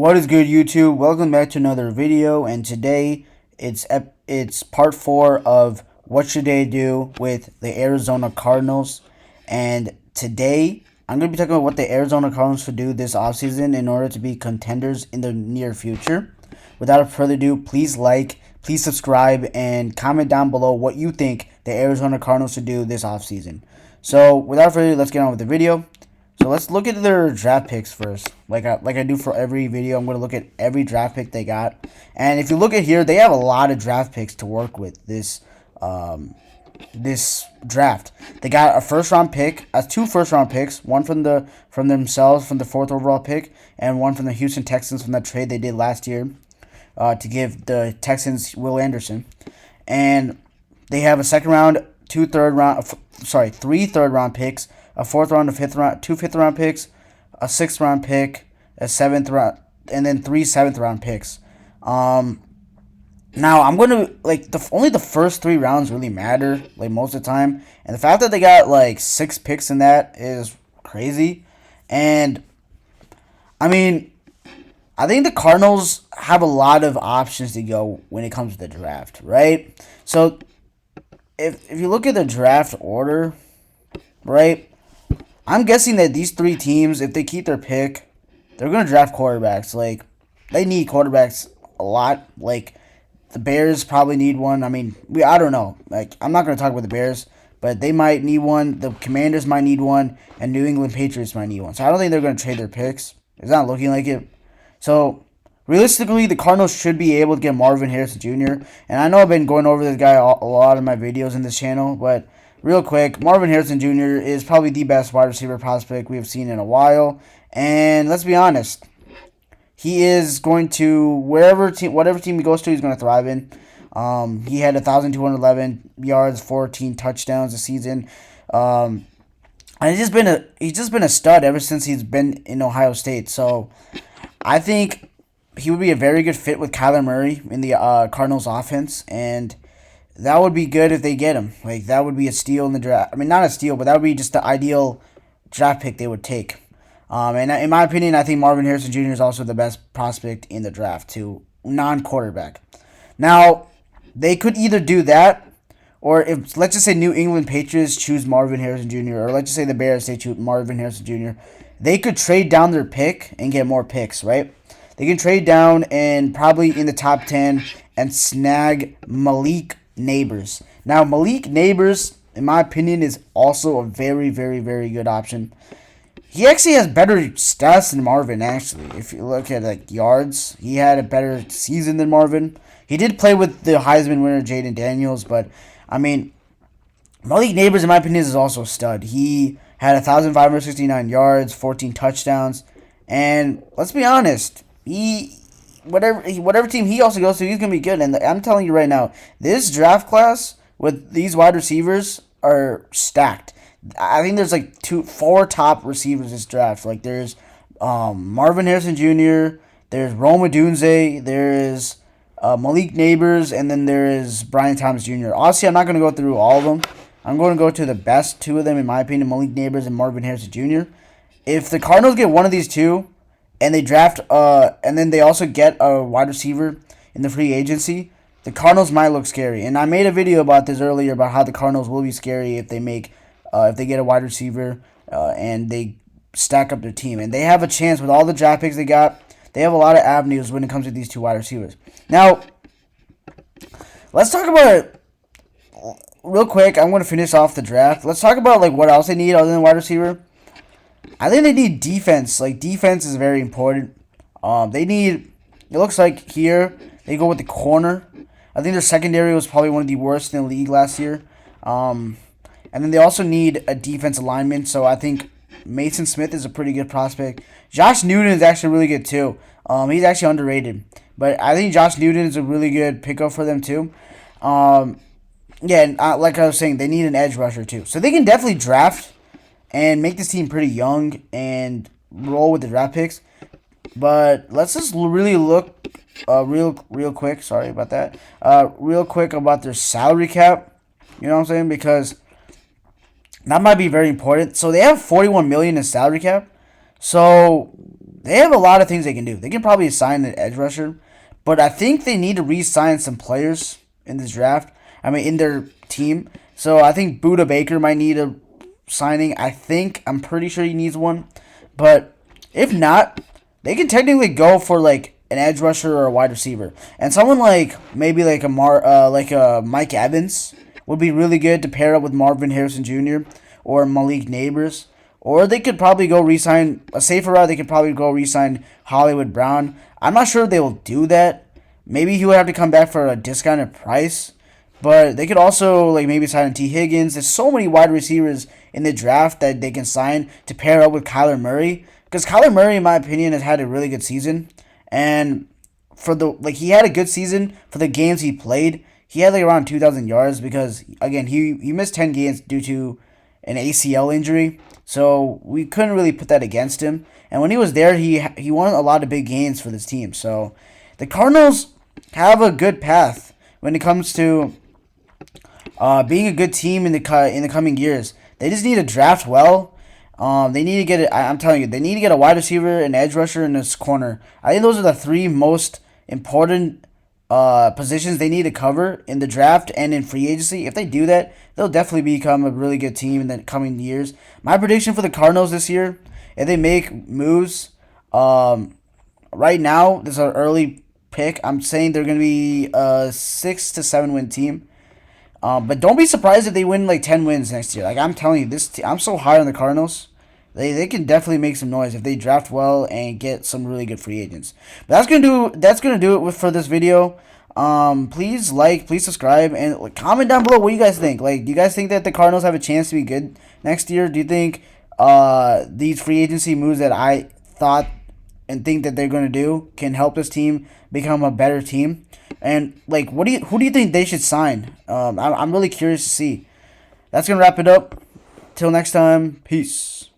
What is good, YouTube? Welcome back to another video, and today it's part 4 of what should they do with the Arizona Cardinals. And today I'm going to be talking about what the Arizona Cardinals should do this offseason in order to be contenders in the near future. Without further ado, please please subscribe, and comment down below what you think the Arizona Cardinals should do this offseason. So without further ado, let's get on with the video. So let's look at their draft picks first. Like I do for every video, I'm going to look at every draft pick they got. And if you look at here, they have a lot of draft picks to work with this draft. They got a first round pick, two first round picks, one from themselves from the 4th overall pick, and one from the Houston Texans from that trade they did last year to give the Texans Will Anderson. And they have a second round, three third round picks, a 4th round, a 5th round, 2 5th round picks, a 6th round pick, a 7th round, and then 3 7th round picks. Now I'm gonna only the first 3 rounds really matter, like most of the time, and the fact that they got like 6 picks in that is crazy. And I mean, I think the Cardinals have a lot of options to go when it comes to the draft, right? So if you look at the draft order, right? I'm guessing that these 3 teams, if they keep their pick, they're going to draft quarterbacks. Like, they need quarterbacks a lot. Like, the Bears probably need one. I mean, I don't know. Like, I'm not going to talk about the Bears, but they might need one. The Commanders might need one, and New England Patriots might need one. So I don't think they're going to trade their picks. It's not looking like it. So, realistically, the Cardinals should be able to get Marvin Harrison Jr. And I know I've been going over this guy a lot in my videos in this channel, but real quick, Marvin Harrison Jr. is probably the best wide receiver prospect we have seen in a while. And let's be honest, he is going to, whatever team he goes to, he's going to thrive in. He had 1,211 yards, 14 touchdowns this season. And he's just been a stud ever since he's been in Ohio State. So I think he would be a very good fit with Kyler Murray in the Cardinals offense, and that would be good if they get him. Like, that would be a steal in the draft. I mean, not a steal, but that would be just the ideal draft pick they would take. And in my opinion, I think Marvin Harrison Jr. is also the best prospect in the draft, too, non-quarterback. Now, they could either do that, or if, let's just say, New England Patriots choose Marvin Harrison Jr., or let's just say the Bears, they choose Marvin Harrison Jr., they could trade down their pick and get more picks, right? They can trade down and probably in the top 10 and snag Malik Neighbors. Now, Malik Neighbors, in my opinion, is also a very, very, very good option. He actually has better stats than Marvin, actually. If you look at, like, yards, he had a better season than Marvin. He did play with the Heisman winner, Jaden Daniels, but, I mean, Malik Neighbors, in my opinion, is also a stud. He had 1,569 yards, 14 touchdowns, and let's be honest, whatever team he also goes to, he's going to be good. And I'm telling you right now, this draft class with these wide receivers are stacked. I think there's like 4 top receivers this draft. Like, there's Marvin Harrison Jr., there's Rome Odunze, there's Malik Neighbors, and then there is Brian Thomas Jr. Obviously, I'm not going to go through all of them. I'm going to go to the best 2 of them, in my opinion, Malik Neighbors and Marvin Harrison Jr. If the Cardinals get one of these 2, and they draft, and then they also get a wide receiver in the free agency, the Cardinals might look scary. And I made a video about this earlier about how the Cardinals will be scary if they get a wide receiver and they stack up their team. And they have a chance with all the draft picks they got. They have a lot of avenues when it comes to these 2 wide receivers. Now, let's talk about it real quick. I'm going to finish off the draft. Let's talk about like what else they need other than wide receiver. I think they need defense. Like, defense is very important. It looks like here, they go with the corner. I think their secondary was probably one of the worst in the league last year. And then they also need a defense alignment. So I think Mason Smith is a pretty good prospect. Josh Newton is actually really good too. He's actually underrated. But I think Josh Newton is a really good pickup for them too. Like I was saying, they need an edge rusher too. So they can definitely draft and make this team pretty young and roll with the draft picks. But let's just really look real quick. Sorry about that. Real quick about their salary cap. You know what I'm saying? Because that might be very important. So they have $41 million in salary cap. So they have a lot of things they can do. They can probably sign an edge rusher, but I think they need to re-sign some players in this draft. I mean, in their team. So I think Buda Baker might need a signing. I'm pretty sure he needs one. But if not, they can technically go for like an edge rusher or a wide receiver, and someone like maybe like a Mike Evans would be really good to pair up with Marvin Harrison Jr. or Malik Neighbors. Or they could probably go re-sign a safer route. They could probably go re-sign Hollywood Brown. I'm not sure they will do that. Maybe he would have to come back for a discounted price. But they could also like maybe sign T. Higgins. There's so many wide receivers in the draft that they can sign to pair up with Kyler Murray. Because Kyler Murray, in my opinion, has had a really good season. And he had a good season for the games he played. He had like around 2,000 yards because again he missed 10 games due to an ACL injury. So we couldn't really put that against him. And when he was there, he won a lot of big games for this team. So the Cardinals have a good path when it comes to being a good team in the coming years. They just need to draft well. They need to get it. I'm telling you, they need to get a wide receiver, an edge rusher, and a corner. I think those are the three most important positions they need to cover in the draft and in free agency. If they do that, they'll definitely become a really good team in the coming years. My prediction for the Cardinals this year, if they make moves, right now, this is an early pick. I'm saying they're going to be a 6 to 7 win team. But don't be surprised if they win like 10 wins next year. Like I'm telling you, I'm so high on the Cardinals. They can definitely make some noise if they draft well and get some really good free agents. But that's gonna do it for this video. Please please subscribe, and comment down below what you guys think. Like, do you guys think that the Cardinals have a chance to be good next year? Do you think these free agency moves that I thought and think that they're gonna do can help this team become a better team? And like, who do you think they should sign? I'm really curious to see. That's gonna wrap it up. Till next time, peace.